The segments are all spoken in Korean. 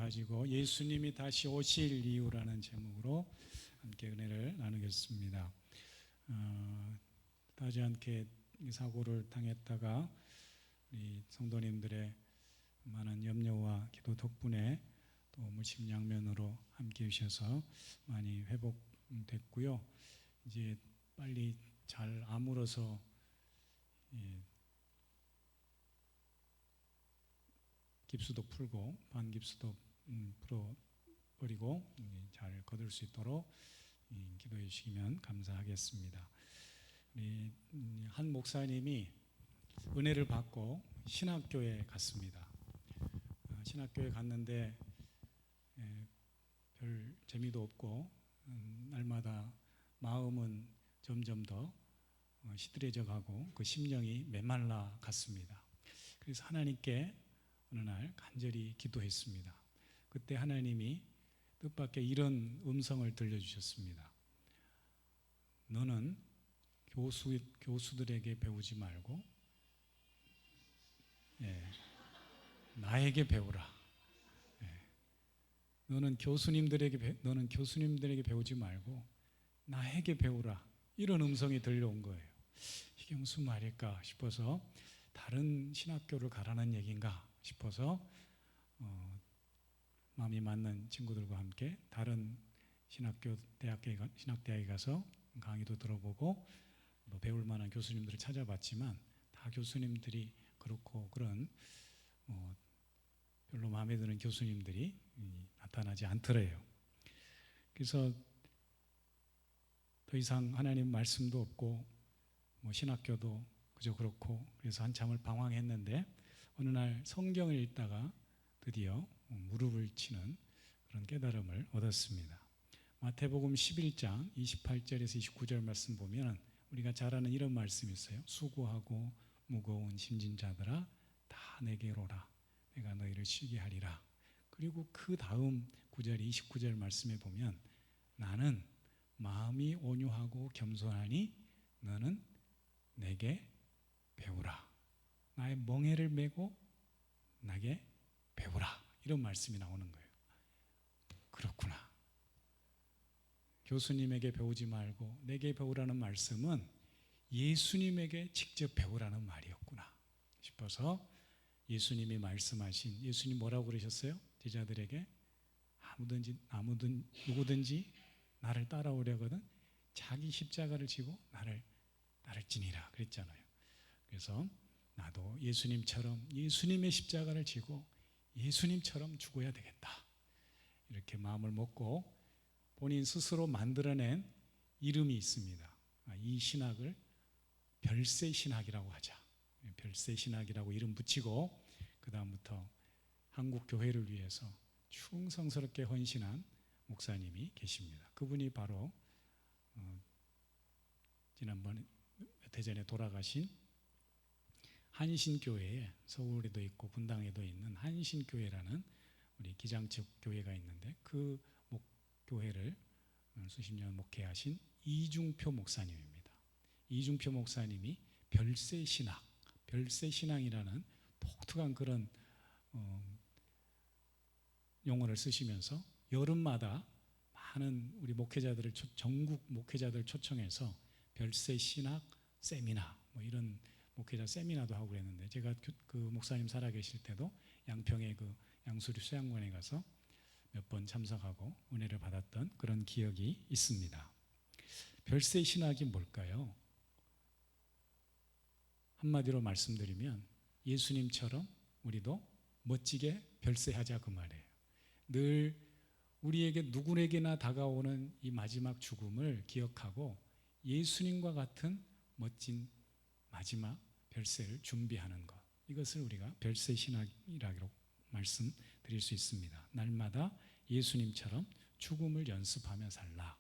가지고 예수님이 다시 오실 이유라는 제목으로 함께 은혜를 나누겠습니다. 따지 않게 사고를 당했다가 우리 성도님들의 많은 염려와 기도 덕분에 또 무심양면으로 함께 해주셔서 많이 회복됐고요. 이제 빨리 잘 아물어서 깁스도 풀고 반깁스도 풀어버리고 잘 거둘 수 있도록 기도해 주시면 감사하겠습니다. 우리 한 목사님이 은혜를 받고 신학교에 갔습니다. 신학교에 갔는데 별 재미도 없고 날마다 마음은 점점 더 시들해져 가고 그 심령이 메말라 갔습니다. 그래서 하나님께 어느 날 간절히 기도했습니다. 그때 하나님이 뜻밖의 이런 음성을 들려주셨습니다. 너는 교수들에게 배우지 말고 나에게 배우라. 너는 교수님들에게 배우지 말고 나에게 배우라. 이런 음성이 들려온 거예요. 이게 무슨 말일까 싶어서 다른 신학교를 가라는 얘기인가 싶어서 마음이 맞는 친구들과 함께 다른 신학대학에 가서 강의도 들어보고 뭐 배울 만한 교수님들을 찾아봤지만 다 교수님들이 그렇고 그런 별로 마음에 드는 교수님들이 나타나지 않더래요. 그래서 더 이상 하나님 말씀도 없고 신학교도 그저 그렇고 그래서 한참을 방황했는데 어느 날 성경을 읽다가 드디어 무릎을 치는 그런 깨달음을 얻었습니다. 마태복음 11장 28절에서 29절 말씀 보면 우리가 잘 아는 이런 말씀이 있어요. 수고하고 무거운 짐진 자들아 다 내게로 오라. 내가 너희를 쉬게 하리라. 그리고 그 다음 9절 29절 말씀에 보면 나는 마음이 온유하고 겸손하니 너는 내게 배우라. 나의 멍에를 메고 나에게 배우라. 이런 말씀이 나오는 거예요. 그렇구나. 교수님에게 배우지 말고 내게 배우라는 말씀은 예수님에게 직접 배우라는 말이었구나 싶어서 예수님이 말씀하신, 예수님 뭐라고 그러셨어요? 제자들에게 누구든지 나를 따라오려거든 자기 십자가를 지고 나를 지니라 그랬잖아요. 그래서 나도 예수님처럼 예수님의 십자가를 지고 예수님처럼 죽어야 되겠다. 이렇게 마음을 먹고 본인 스스로 만들어낸 이름이 있습니다. 이 신학을 별세신학이라고 하자. 별세신학이라고 이름 붙이고 그 다음부터 한국 교회를 위해서 충성스럽게 헌신한 목사님이 계십니다. 그분이 바로 지난번 몇 해 전에 돌아가신 한신교회에 서울에도 있고 분당에도 있는 한신교회라는 우리 기장측 교회가 있는데 그 교회를 수십 년 목회하신 이중표 목사님입니다. 이중표 목사님이 별세신앙이라는 독특한 그런 용어를 쓰시면서 여름마다 많은 우리 목회자들을 전국 목회자들 초청해서 별세신학 세미나 이런 목회자 세미나도 하고 그랬는데 제가 그 목사님 살아계실 때도 양평의 그 양수리 수양관에 가서 몇 번 참석하고 은혜를 받았던 그런 기억이 있습니다. 별세신학이 뭘까요? 한마디로 말씀드리면 예수님처럼 우리도 멋지게 별세하자 그 말이에요. 늘 우리에게 누구에게나 다가오는 이 마지막 죽음을 기억하고 예수님과 같은 멋진 마지막 별세를 준비하는 것, 이것을 우리가 별세신학이라고 말씀드릴 수 있습니다. 날마다 예수님처럼 죽음을 연습하며 살라.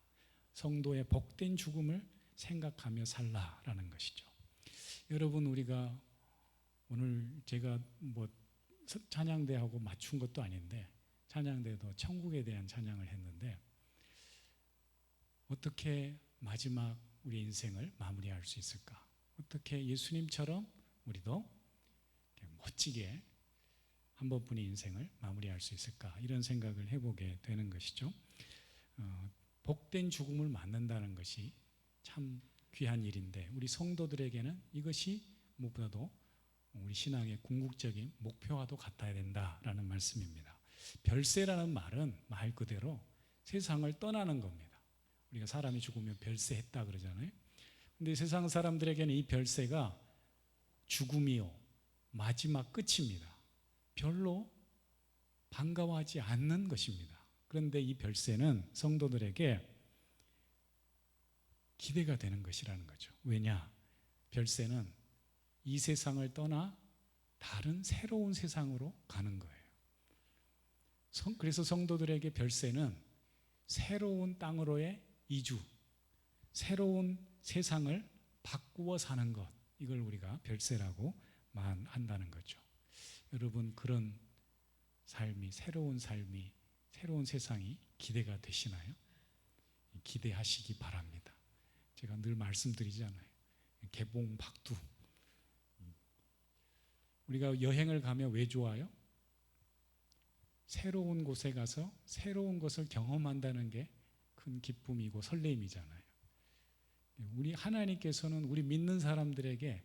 성도의 복된 죽음을 생각하며 살라라는 것이죠. 여러분, 우리가 오늘 제가 찬양대하고 맞춘 것도 아닌데 찬양대도 천국에 대한 찬양을 했는데 어떻게 마지막 우리 인생을 마무리할 수 있을까? 어떻게 예수님처럼 우리도 멋지게 한 번뿐인 인생을 마무리할 수 있을까 이런 생각을 해보게 되는 것이죠. 복된 죽음을 맞는다는 것이 참 귀한 일인데 우리 성도들에게는 이것이 무엇보다도 우리 신앙의 궁극적인 목표와도 같아야 된다라는 말씀입니다. 별세라는 말은 말 그대로 세상을 떠나는 겁니다. 우리가 사람이 죽으면 별세했다 그러잖아요. 근데 세상 사람들에게는 이 별세가 죽음이요 마지막 끝입니다. 별로 반가워하지 않는 것입니다. 그런데 이 별세는 성도들에게 기대가 되는 것이라는 거죠. 왜냐? 별세는 이 세상을 떠나 다른 새로운 세상으로 가는 거예요. 그래서 성도들에게 별세는 새로운 땅으로의 이주, 새로운 세상을 바꾸어 사는 것, 이걸 우리가 별세라고 말한다는 거죠. 여러분, 그런 삶이, 새로운 세상이 기대가 되시나요? 기대하시기 바랍니다. 제가 늘 말씀드리잖아요. 개봉박두. 우리가 여행을 가면 왜 좋아요? 새로운 곳에 가서 새로운 것을 경험한다는 게 큰 기쁨이고 설렘이잖아요. 우리 하나님께서는 우리 믿는 사람들에게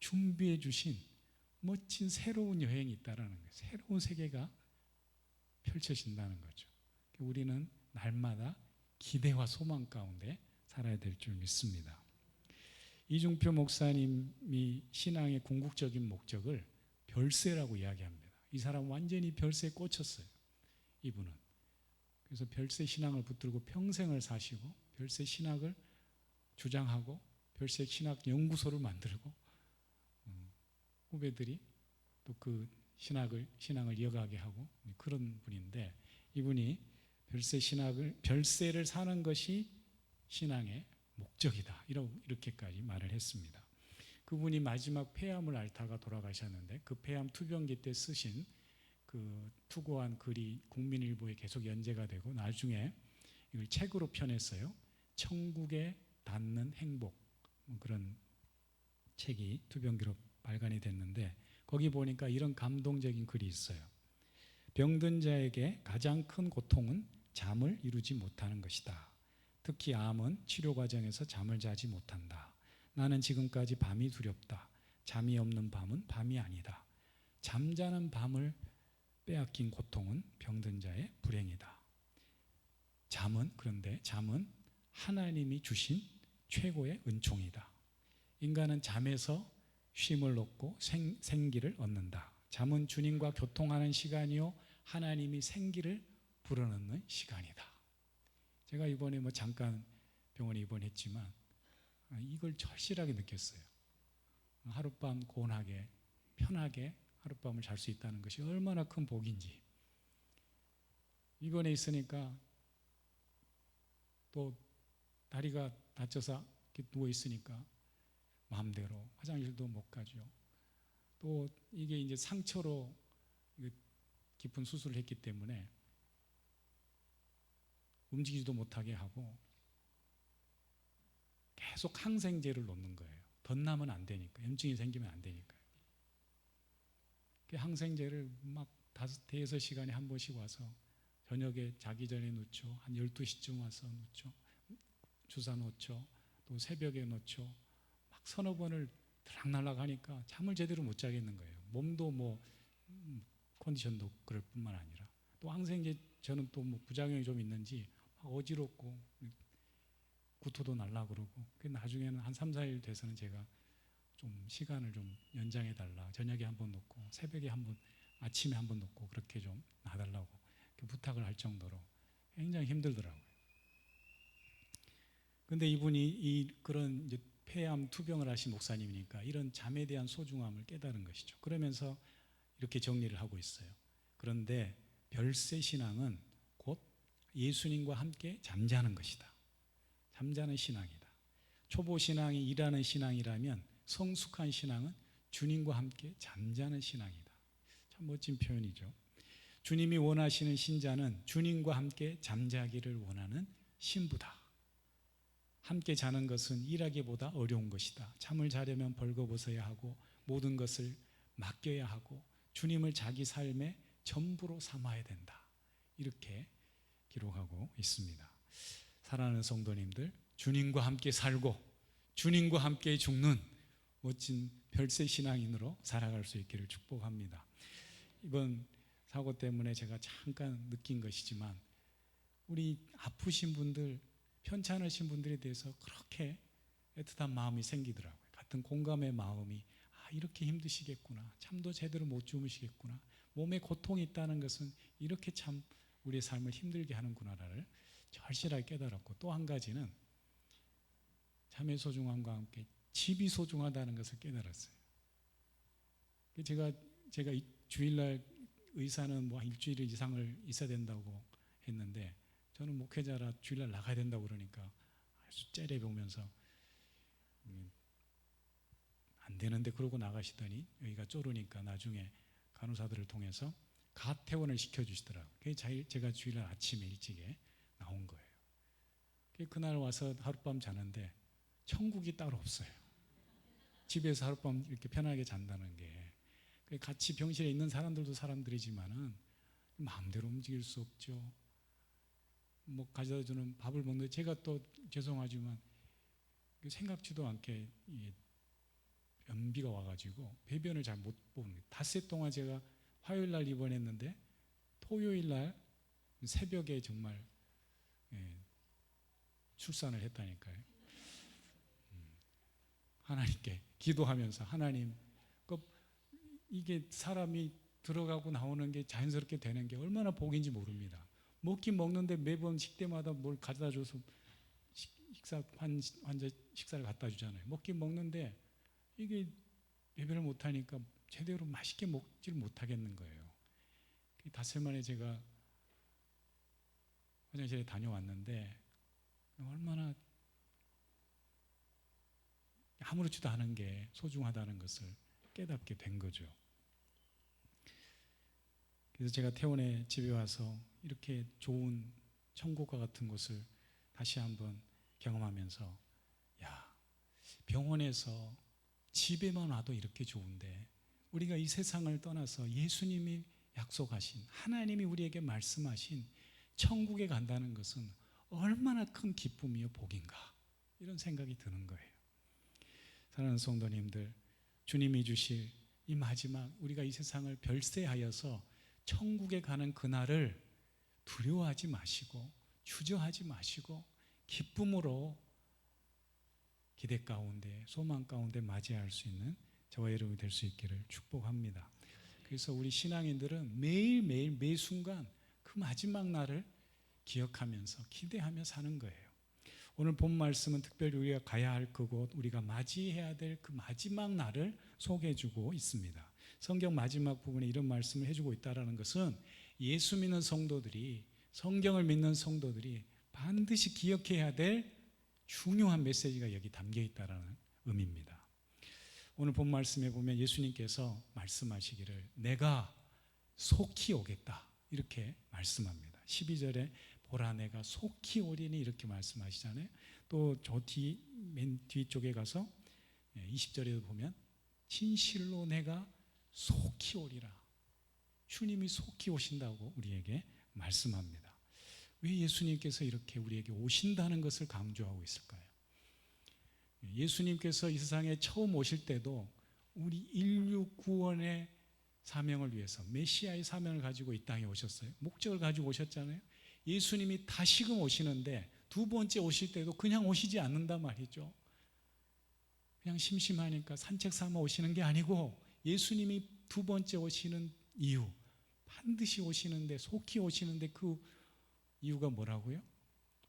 준비해 주신 멋진 새로운 여행이 있다는 거예요. 새로운 세계가 펼쳐진다는 거죠. 우리는 날마다 기대와 소망 가운데 살아야 될 줄 믿습니다. 이중표 목사님이 신앙의 궁극적인 목적을 별세라고 이야기합니다. 이 사람은 완전히 별세에 꽂혔어요. 이분은. 그래서 별세 신앙을 붙들고 평생을 사시고 별세 신학을 주장하고 별세 신학 연구소를 만들고 후배들이 또 그 신앙을 이어가게 하고 그런 분인데 이분이 별세를 사는 것이 신앙의 목적이다. 이렇게까지 말을 했습니다. 그분이 마지막 폐암을 앓다가 돌아가셨는데 그 폐암 투병기 때 쓰신 그 투고한 글이 국민일보에 계속 연재가 되고 나중에 이걸 책으로 펴냈어요. 천국에 닿는 행복, 그런 책이 투병기로 발간이 됐는데 거기 보니까 이런 감동적인 글이 있어요. 병든 자에게 가장 큰 고통은 잠을 이루지 못하는 것이다. 특히 암은 치료 과정에서 잠을 자지 못한다. 나는 지금까지 밤이 두렵다. 잠이 없는 밤은 밤이 아니다. 잠자는 밤을 빼앗긴 고통은 병든 자의 불행이다. 그런데 잠은 하나님이 주신 최고의 은총이다. 인간은 잠에서 쉼을 얻고 생기를 얻는다. 잠은 주님과 교통하는 시간이요 하나님이 생기를 불어넣는 시간이다. 제가 이번에 잠깐 병원에 입원했지만 이걸 절실하게 느꼈어요. 하룻밤 고운하게 편하게 하룻밤을 잘 수 있다는 것이 얼마나 큰 복인지. 입원해 있으니까 또 다리가 다쳐서 누워 있으니까 마음대로 화장실도 못 가죠. 또 이게 이제 상처로 깊은 수술을 했기 때문에 움직이지도 못하게 하고 계속 항생제를 놓는 거예요. 덧나면 안 되니까, 염증이 생기면 안 되니까. 항생제를 막 5-6시간에 한 번씩 와서 저녁에 자기 전에 놓죠. 한 12시쯤 와서 놓죠. 주사 놓죠. 또 새벽에 놓죠. 막 서너 번을 들락날락 하니까 잠을 제대로 못 자겠는 거예요. 몸도 컨디션도 그럴 뿐만 아니라 또 항생제 저는 또 부작용이 좀 있는지 어지럽고 구토도 날라 그러고 나중에는 한 3-4일 돼서는 제가 좀 시간을 좀 연장해 달라. 저녁에 한 번 놓고 새벽에 한 번, 아침에 한 번 놓고 그렇게 좀 놔달라고 부탁을 할 정도로 굉장히 힘들더라고요. 그런데 이분이 그런 이제 폐암 투병을 하신 목사님이니까 이런 잠에 대한 소중함을 깨달은 것이죠. 그러면서 이렇게 정리를 하고 있어요. 그런데 별세 신앙은 곧 예수님과 함께 잠자는 것이다. 잠자는 신앙이다. 초보 신앙이 일하는 신앙이라면 성숙한 신앙은 주님과 함께 잠자는 신앙이다. 참 멋진 표현이죠. 주님이 원하시는 신자는 주님과 함께 잠자기를 원하는 신부다. 함께 자는 것은 일하기보다 어려운 것이다. 잠을 자려면 벌거벗어야 하고 모든 것을 맡겨야 하고 주님을 자기 삶의 전부로 삼아야 된다. 이렇게 기록하고 있습니다. 사랑하는 성도님들, 주님과 함께 살고 주님과 함께 죽는 멋진 별세 신앙인으로 살아갈 수 있기를 축복합니다. 이번 사고 때문에 제가 잠깐 느낀 것이지만 우리 아프신 분들, 편찮으신 분들에 대해서 그렇게 애틋한 마음이 생기더라고요. 같은 공감의 마음이 이렇게 힘드시겠구나, 잠도 제대로 못 주무시겠구나, 몸에 고통이 있다는 것은 이렇게 참 우리의 삶을 힘들게 하는구나를 절실하게 깨달았고, 또 한 가지는 자매의 소중함과 함께 집이 소중하다는 것을 깨달았어요. 제가 주일날 의사는 뭐 일주일 이상을 있어야 된다고 했는데 저는 목회자라 주일날 나가야 된다고 그러니까 아주 째려보면서 안 되는데 그러고 나가시더니 여기가 좁으니까 나중에 간호사들을 통해서 가퇴원을 시켜주시더라고요. 그래서 제가 주일날 아침에 일찍에 나온 거예요. 그날 와서 하룻밤 자는데 천국이 따로 없어요. 집에서 하룻밤 이렇게 편하게 잔다는 게, 같이 병실에 있는 사람들도 사람들이지만은 마음대로 움직일 수 없죠. 뭐 가져다 주는 밥을 먹는데 제가 또 죄송하지만 생각지도 않게 변비가 와가지고 배변을 잘 못 봅니다. 닷새 동안 제가 화요일 날 입원했는데 토요일 날 새벽에 정말 출산을 했다니까요. 하나님께 기도하면서, 하나님, 이게 사람이 들어가고 나오는 게 자연스럽게 되는 게 얼마나 복인지 모릅니다. 먹긴 먹는데 매번 식대마다 뭘 가져다 줘서 환자 식사를 갖다 주잖아요. 먹긴 먹는데 이게 배변을 못하니까 제대로 맛있게 먹지를 못하겠는 거예요. 닷새 만에 제가 화장실에 다녀왔는데 얼마나 아무렇지도 않은 게 소중하다는 것을 깨닫게 된 거죠. 그래서 제가 태원에 집에 와서 이렇게 좋은 천국과 같은 곳을 다시 한번 경험하면서, 병원에서 집에만 와도 이렇게 좋은데 우리가 이 세상을 떠나서 예수님이 약속하신, 하나님이 우리에게 말씀하신 천국에 간다는 것은 얼마나 큰 기쁨이요 복인가, 이런 생각이 드는 거예요. 사랑하는 성도님들, 주님이 주실 이 마지막, 우리가 이 세상을 별세하여서 천국에 가는 그날을 두려워하지 마시고 주저하지 마시고 기쁨으로 기대 가운데, 소망 가운데 맞이할 수 있는 저와 여러분이 될 수 있기를 축복합니다. 그래서 우리 신앙인들은 매일매일 매 순간 그 마지막 날을 기억하면서 기대하며 사는 거예요. 오늘 본 말씀은 특별히 우리가 가야 할 그곳, 우리가 맞이해야 될 그 마지막 날을 소개해 주고 있습니다. 성경 마지막 부분에 이런 말씀을 해주고 있다는 것은 예수 믿는 성도들이, 성경을 믿는 성도들이 반드시 기억해야 될 중요한 메시지가 여기 담겨 있다는 의미입니다. 오늘 본 말씀에 보면 예수님께서 말씀하시기를 내가 속히 오겠다, 이렇게 말씀합니다. 12절에 보라 내가 속히 오리니, 이렇게 말씀하시잖아요. 또 저 맨 뒤쪽에 가서 20절에도 보면 진실로 내가 속히 오리라, 주님이 속히 오신다고 우리에게 말씀합니다. 왜 예수님께서 이렇게 우리에게 오신다는 것을 강조하고 있을까요? 예수님께서 이 세상에 처음 오실 때도 우리 인류 구원의 사명을 위해서, 메시아의 사명을 가지고 이 땅에 오셨어요. 목적을 가지고 오셨잖아요. 예수님이 다시금 오시는데 두 번째 오실 때도 그냥 오시지 않는단 말이죠. 그냥 심심하니까 산책 삼아 오시는 게 아니고, 예수님이 두 번째 오시는 이유, 반드시 오시는데, 속히 오시는데 그 이유가 뭐라고요?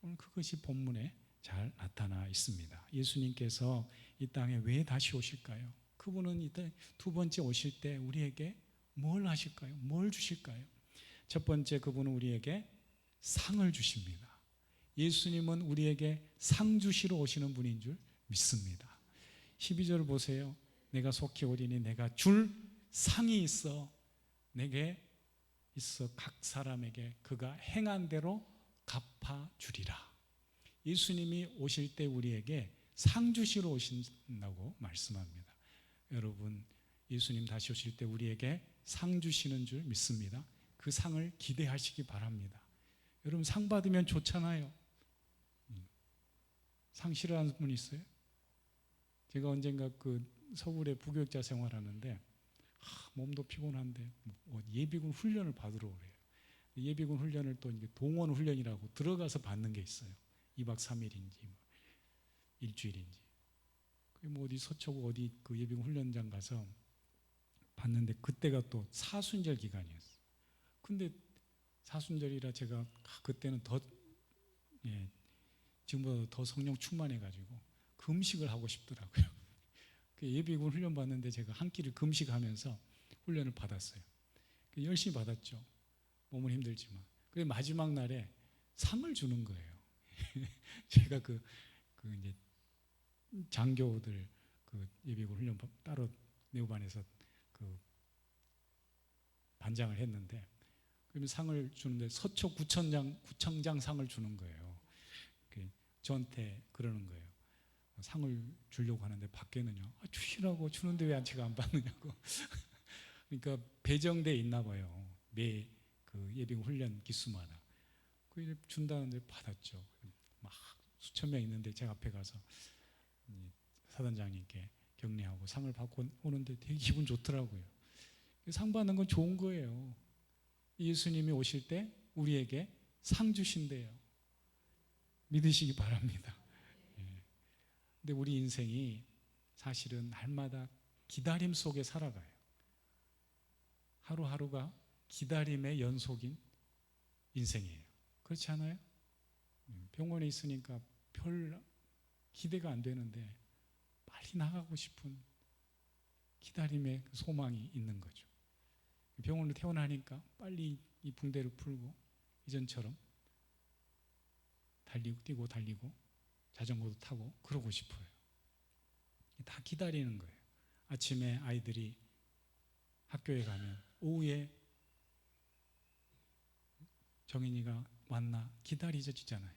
오늘 그것이 본문에 잘 나타나 있습니다. 예수님께서 이 땅에 왜 다시 오실까요? 그분은 이때 두 번째 오실 때 우리에게 뭘 하실까요? 뭘 주실까요? 첫 번째, 그분은 우리에게 상을 주십니다. 예수님은 우리에게 상 주시러 오시는 분인 줄 믿습니다. 12절 보세요. 내가 속히 오리니 내가 줄 상이 있어, 내게 있어 각 사람에게 그가 행한 대로 갚아주리라. 예수님이 오실 때 우리에게 상 주시러 오신다고 말씀합니다. 여러분, 예수님 다시 오실 때 우리에게 상 주시는 줄 믿습니다. 그 상을 기대하시기 바랍니다. 여러분 상 받으면 좋잖아요. 상 싫어하는 분 있어요? 제가 언젠가 그 서울에 부교육자 생활하는데 몸도 피곤한데 예비군 훈련을 받으러 오래요. 예비군 훈련을 또 이제 동원 훈련이라고 들어가서 받는 게 있어요. 2박 3일인지 일주일인지. 뭐 어디 서초구 어디 그 예비군 훈련장 가서 봤는데 그때가 또 사순절 기간이었어요. 근데 사순절이라 제가 그때는 더 지금보다 더 성령 충만해가지고 금식을 하고 싶더라고요. 예비군 훈련 받는데 제가 한 끼를 금식하면서 훈련을 받았어요. 열심히 받았죠. 몸은 힘들지만. 그래 마지막 날에 상을 주는 거예요. 제가 그 이제 장교들 그 예비군 훈련 따로 내후반에서 그 반장을 했는데 그러면 상을 주는데 서초 구청장 상을 주는 거예요. 저한테 그러는 거예요. 상을 주려고 하는데 밖에는요. 주시라고 주는데 왜 제가 안 받느냐고. 그러니까 배정돼 있나 봐요. 매 그 예비군 훈련 기수마다. 그 준다는데 받았죠. 막 수천 명 있는데 제가 앞에 가서 사단장님께 격려하고 상을 받고 오는데 되게 기분 좋더라고요. 상 받는 건 좋은 거예요. 예수님이 오실 때 우리에게 상 주신대요. 믿으시기 바랍니다. 근데 우리 인생이 사실은 날마다 기다림 속에 살아가요. 하루하루가 기다림의 연속인 인생이에요. 그렇지 않아요? 병원에 있으니까 별 기대가 안 되는데 빨리 나가고 싶은 기다림의 소망이 있는 거죠. 병원으로 퇴원하니까 빨리 이 붕대를 풀고 이전처럼 뛰고 달리고 자전거도 타고 그러고 싶어요. 다 기다리는 거예요. 아침에 아이들이 학교에 가면 오후에 정인이가 왔나 기다리잖아요.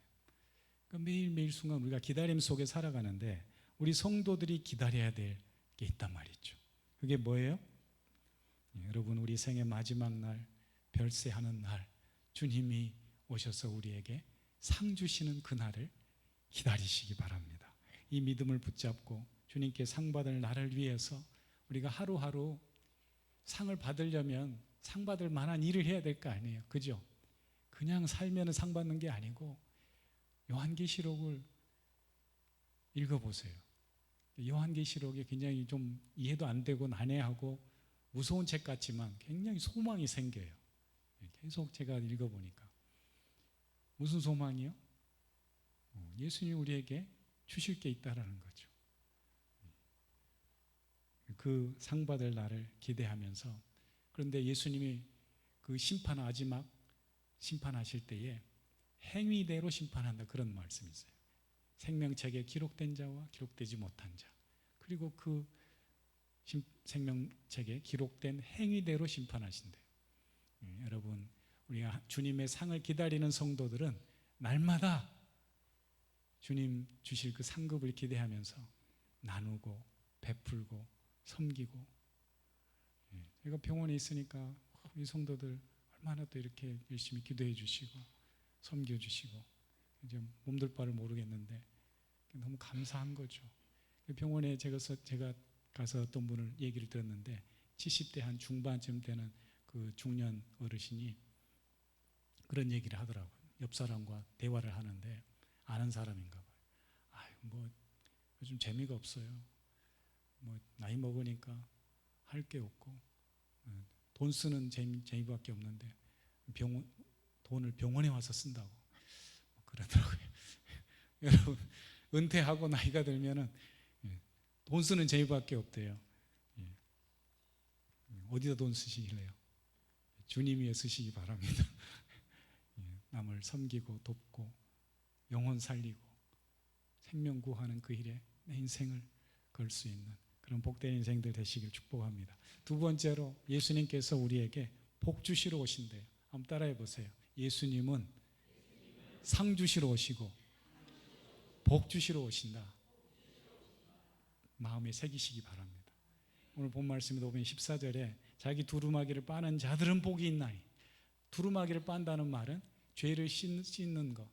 그러니까 매일매일 순간 우리가 기다림 속에 살아가는데 우리 성도들이 기다려야 될 게 있단 말이죠. 그게 뭐예요? 여러분 우리 생의 마지막 날 별세하는 날 주님이 오셔서 우리에게 상 주시는 그날을 기다리시기 바랍니다. 이 믿음을 붙잡고 주님께 상 받을 날을 위해서 우리가 하루하루 상을 받으려면 상 받을 만한 일을 해야 될 거 아니에요. 그죠? 그냥 살면 상 받는 게 아니고 요한계시록을 읽어보세요. 요한계시록이 굉장히 좀 이해도 안 되고 난해하고 무서운 책 같지만 굉장히 소망이 생겨요. 계속 제가 읽어보니까 무슨 소망이요? 예수님이 우리에게 주실 게 있다라는 거죠. 그 상 받을 날을 기대하면서 그런데 예수님이 그 마지막 심판하실 때에 행위대로 심판한다 그런 말씀이 있어요. 생명책에 기록된 자와 기록되지 못한 자 그리고 그 생명책에 기록된 행위대로 심판하신대요. 여러분 우리가 주님의 상을 기다리는 성도들은 날마다 주님 주실 그 상급을 기대하면서 나누고 베풀고 섬기고 제가 병원에 있으니까 우리 성도들 얼마나 또 이렇게 열심히 기도해 주시고 섬겨 주시고 이제 몸둘 바를 모르겠는데 너무 감사한 거죠. 병원에 제가 가서 어떤 분을 얘기를 들었는데 70대 한 중반쯤 되는 그 중년 어르신이 그런 얘기를 하더라고요. 옆 사람과 대화를 하는데 아는 사람인가 봐요. 뭐 요즘 재미가 없어요. 뭐 나이 먹으니까 할 게 없고 돈 쓰는 재미밖에 없는데 돈을 병원에 와서 쓴다고 그러더라고요. 여러분 은퇴하고 나이가 들면은 돈 쓰는 재미밖에 없대요. 어디다 돈 쓰시길래요? 주님 위에 쓰시기 바랍니다. 남을 섬기고 돕고 영혼 살리고 생명 구하는 그 일에 내 인생을 걸 수 있는 그런 복된 인생들 되시길 축복합니다. 두 번째로 예수님께서 우리에게 복 주시러 오신대요. 한번 따라해 보세요. 예수님은 상 주시러 오시고 복 주시러 오신다. 마음에 새기시기 바랍니다. 오늘 본 말씀에도 보면 14절에 자기 두루마기를 빠는 자들은 복이 있나니. 두루마기를 빤다는 말은 죄를 씻는 것,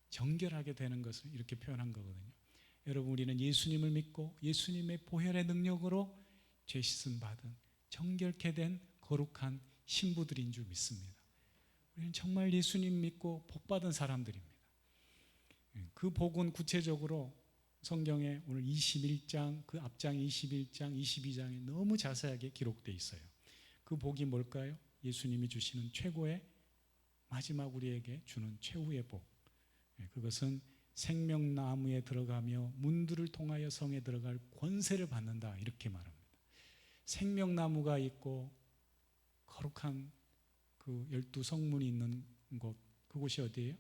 정결하게 되는 것을 이렇게 표현한 거거든요. 여러분, 우리는 예수님을 믿고 예수님의 보혈의 능력으로 죄 씻음 받은 정결케 된 거룩한 신부들인 줄 믿습니다. 우리는 정말 예수님 믿고 복 받은 사람들입니다. 그 복은 구체적으로 성경에 오늘 21장, 그 앞장 21장, 22장에 너무 자세하게 기록되어 있어요. 그 복이 뭘까요? 예수님이 주시는 최고의, 마지막 우리에게 주는 최후의 복. 그것은 생명나무에 들어가며 문들을 통하여 성에 들어갈 권세를 받는다, 이렇게 말합니다. 생명나무가 있고 거룩한 그 12성문이 있는 곳, 그곳이 어디예요?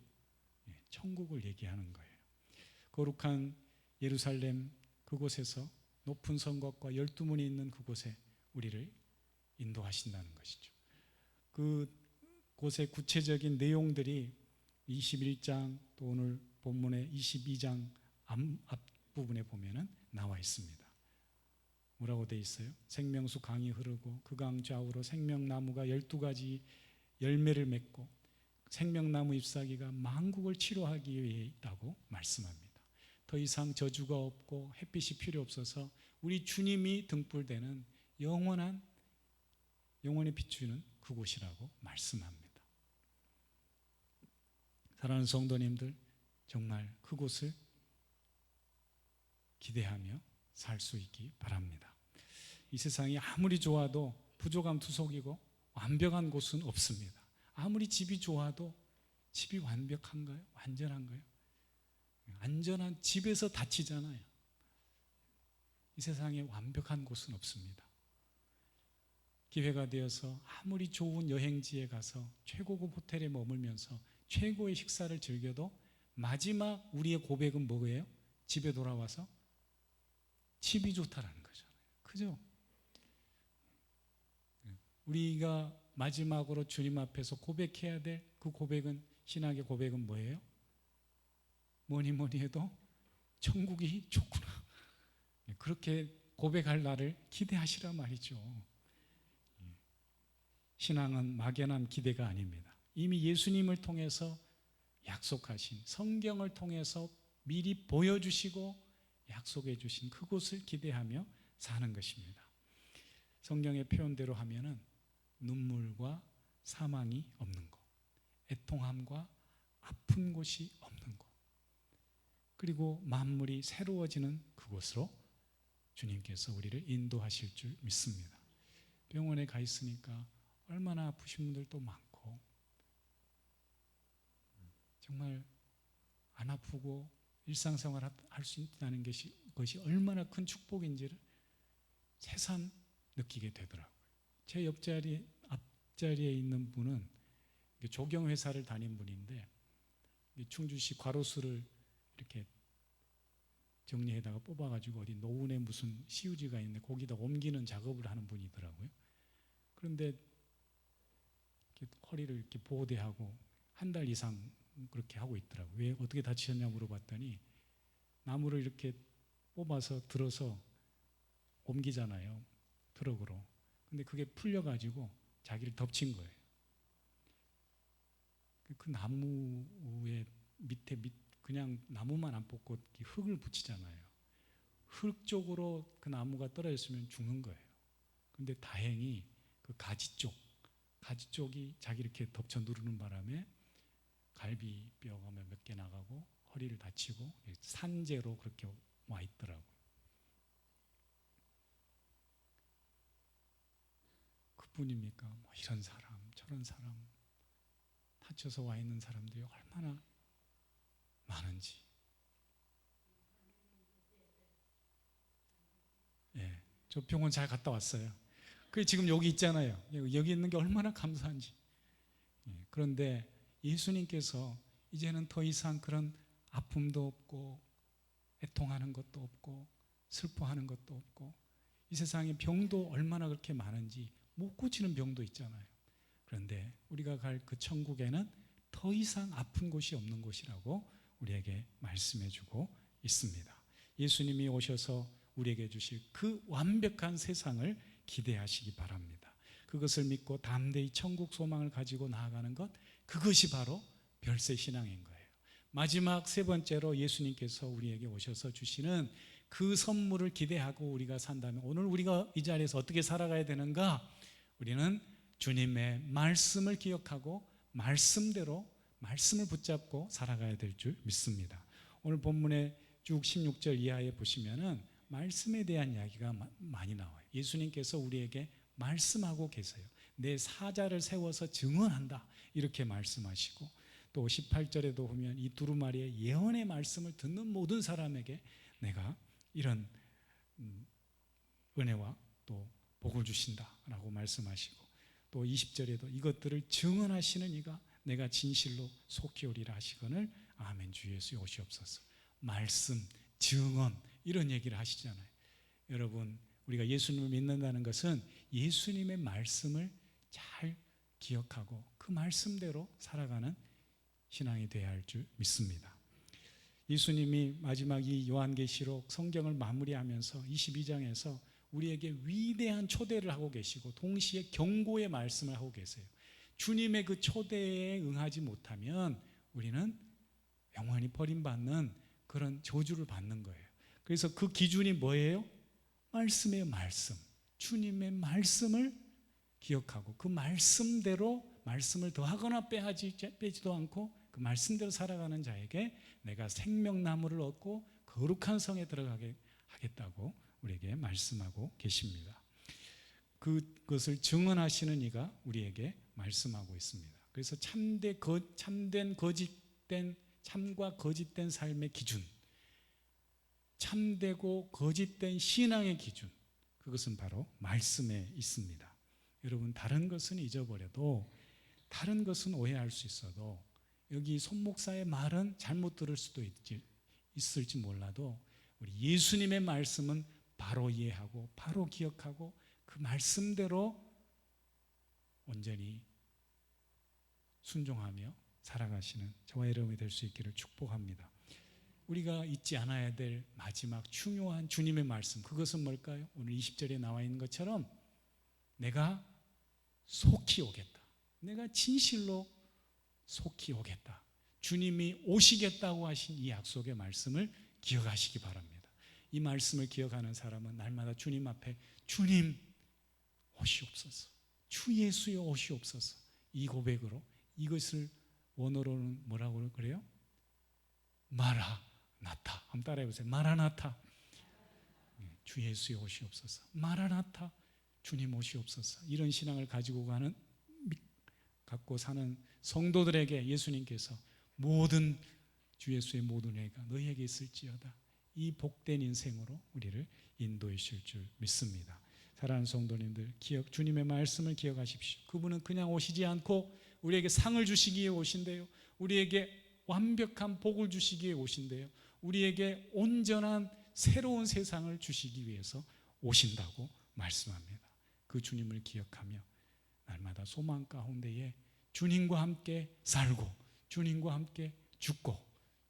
천국을 얘기하는 거예요. 거룩한 예루살렘 그곳에서 높은 성곽과 12문이 있는 그곳에 우리를 인도하신다는 것이죠. 그곳의 구체적인 내용들이 21장 또 오늘 본문의 22장 앞부분에 보면은 나와 있습니다. 뭐라고 되어 있어요? 생명수 강이 흐르고 그 강 좌우로 생명나무가 12가지 열매를 맺고 생명나무 잎사귀가 만국을 치료하기 위해 있다고 말씀합니다. 더 이상 저주가 없고 햇빛이 필요 없어서 우리 주님이 등불되는 영원히 비추는 그곳이라고 말씀합니다. 사랑하는 성도님들, 정말 그곳을 기대하며 살 수 있기 바랍니다. 이 세상이 아무리 좋아도 부족함 투성이고 완벽한 곳은 없습니다. 아무리 집이 좋아도 집이 완벽한가요? 완전한가요? 안전한 집에서 다치잖아요. 이 세상에 완벽한 곳은 없습니다. 기회가 되어서 아무리 좋은 여행지에 가서 최고급 호텔에 머물면서 최고의 식사를 즐겨도 마지막 우리의 고백은 뭐예요? 집에 돌아와서 집이 좋다라는 거잖아요. 그죠? 우리가 마지막으로 주님 앞에서 고백해야 될 그 고백은, 신학의 고백은 뭐예요? 뭐니 해도 천국이 좋구나. 그렇게 고백할 날을 기대하시란 말이죠. 신앙은 막연한 기대가 아닙니다. 이미 예수님을 통해서 약속하신, 성경을 통해서 미리 보여주시고 약속해 주신 그곳을 기대하며 사는 것입니다. 성경의 표현대로 하면은 눈물과 사망이 없는 곳, 애통함과 아픈 곳이 없는 곳, 그리고 만물이 새로워지는 그곳으로 주님께서 우리를 인도하실 줄 믿습니다. 병원에 가 있으니까 얼마나 아프신 분들도 많고, 정말 안 아프고 일상생활 할 수 있다는 것이 얼마나 큰 축복인지를 새삼 느끼게 되더라고요. 제 앞자리에 있는 분은 조경회사를 다닌 분인데 충주시 과로수를 이렇게 정리해다가 뽑아가지고 어디 노원에 무슨 시우지가 있는데 거기다 옮기는 작업을 하는 분이더라고요. 그런데 이렇게 허리를 이렇게 보호대하고 한 달 이상 그렇게 하고 있더라고요. 왜, 어떻게 다치셨냐 물어봤더니 나무를 이렇게 뽑아서 들어서 옮기잖아요, 트럭으로. 근데 그게 풀려가지고 자기를 덮친 거예요. 그 나무의 밑에 그냥 나무만 안 뽑고 흙을 붙이잖아요. 흙 쪽으로 그 나무가 떨어졌으면 죽는 거예요. 근데 다행히 그 가지 쪽이 자기 이렇게 덮쳐 누르는 바람에 갈비뼈가 몇 개 나가고 허리를 다치고 산재로 그렇게 와 있더라고요. 그뿐입니까? 뭐 이런 사람 저런 사람 다쳐서 와 있는 사람들이 얼마나 많은지. 예, 저 병원 잘 갔다 왔어요. 그 지금 여기 있잖아요. 여기 있는 게 얼마나 감사한지. 예, 그런데 예수님께서 이제는 더 이상 그런 아픔도 없고 애통하는 것도 없고 슬퍼하는 것도 없고, 이 세상에 병도 얼마나 그렇게 많은지 못 고치는 병도 있잖아요. 그런데 우리가 갈 그 천국에는 더 이상 아픈 곳이 없는 곳이라고 우리에게 말씀해 주고 있습니다. 예수님이 오셔서 우리에게 주실 그 완벽한 세상을 기대하시기 바랍니다. 그것을 믿고 담대히 천국 소망을 가지고 나아가는 것, 그것이 바로 별세 신앙인 거예요. 마지막 세 번째로 예수님께서 우리에게 오셔서 주시는 그 선물을 기대하고 우리가 산다면 오늘 우리가 이 자리에서 어떻게 살아가야 되는가? 우리는 주님의 말씀을 기억하고 말씀대로 말씀을 붙잡고 살아가야 될 줄 믿습니다. 오늘 본문의 쭉 16절 이하에 보시면은 말씀에 대한 이야기가 많이 나와요. 예수님께서 우리에게 말씀하고 계세요. 내 사자를 세워서 증언한다 이렇게 말씀하시고, 또 18절에도 보면 이 두루마리의 예언의 말씀을 듣는 모든 사람에게 내가 이런 은혜와 또 복을 주신다라고 말씀하시고, 또 20절에도 이것들을 증언하시는 이가 내가 진실로 속히 오리라 하시거늘 아멘. 주 예수 오시옵소서. 말씀, 증언 이런 얘기를 하시잖아요. 여러분, 우리가 예수님을 믿는다는 것은 예수님의 말씀을 잘 기억하고 그 말씀대로 살아가는 신앙이 되어야 할 줄 믿습니다. 예수님이 마지막 이 요한계시록 성경을 마무리하면서 22장에서 우리에게 위대한 초대를 하고 계시고 동시에 경고의 말씀을 하고 계세요. 주님의 그 초대에 응하지 못하면 우리는 영원히 버림받는 그런 저주를 받는 거예요. 그래서 그 기준이 뭐예요? 말씀의 말씀. 주님의 말씀을 기억하고 그 말씀대로 말씀을 더하거나 빼지도 않고 그 말씀대로 살아가는 자에게 내가 생명나무를 얻고 거룩한 성에 들어가게 하겠다고 우리에게 말씀하고 계십니다. 그것을 증언하시는 이가 우리에게 말씀하고 있습니다. 그래서 참된 거짓된 참과 거짓된 삶의 기준, 참되고 거짓된 신앙의 기준, 그것은 바로 말씀에 있습니다. 여러분, 다른 것은 잊어버려도, 다른 것은 오해할 수 있어도, 여기 손 목사의 말은 잘못 들을 수도 있을지 몰라도 우리 예수님의 말씀은 바로 이해하고 바로 기억하고 그 말씀대로 온전히 순종하며 살아가시는 저와 여러분이 될 수 있기를 축복합니다. 우리가 잊지 않아야 될 마지막 중요한 주님의 말씀, 그것은 뭘까요? 오늘 20절에 나와 있는 것처럼 내가 속히 오겠다. 내가 진실로 속히 오겠다. 주님이 오시겠다고 하신 이 약속의 말씀을 기억하시기 바랍니다. 이 말씀을 기억하는 사람은 날마다 주님 앞에 주님 오시옵소서, 주 예수여 오시옵소서, 이 고백으로, 이것을 원어로는 뭐라고 그래요? 마라나타. 한번 따라해보세요. 마라나타. 주 예수여 오시옵소서. 마라나타. 주님 오시옵소서. 이런 신앙을 갖고 사는 성도들에게 예수님께서 모든 주 예수의 모든 은혜가 너희에게 있을지어다, 이 복된 인생으로 우리를 인도해 주실 줄 믿습니다. 사랑하는 성도님들, 주님의 말씀을 기억하십시오. 그분은 그냥 오시지 않고 우리에게 상을 주시기 위해 오신대요. 우리에게 완벽한 복을 주시기 위해 오신대요. 우리에게 온전한 새로운 세상을 주시기 위해서 오신다고 말씀합니다. 그 주님을 기억하며 날마다 소망 가운데에 주님과 함께 살고 주님과 함께 죽고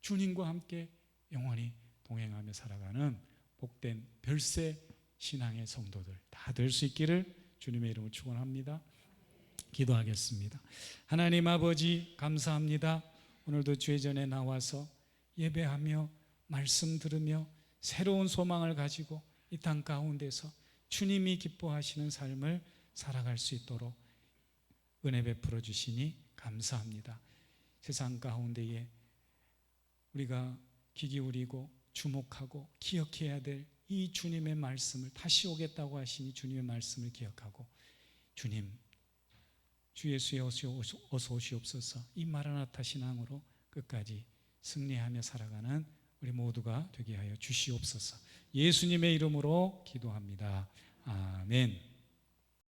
주님과 함께 영원히 동행하며 살아가는 복된 별세 신앙의 성도들 다 될 수 있기를 주님의 이름으로 축원합니다. 기도하겠습니다. 하나님 아버지, 감사합니다. 오늘도 주의 전에 나와서 예배하며 말씀 들으며 새로운 소망을 가지고 이 땅 가운데서 주님이 기뻐하시는 삶을 살아갈 수 있도록 은혜 베풀어 주시니 감사합니다. 세상 가운데에 우리가 귀 기울이고 주목하고 기억해야 될 이 주님의 말씀을, 다시 오겠다고 하시니 주님의 말씀을 기억하고 주님, 주 예수의 어서 오시옵소서, 이 마라나타 신앙으로 끝까지 승리하며 살아가는 우리 모두가 되게 하여 주시옵소서. 예수님의 이름으로 기도합니다. 아멘.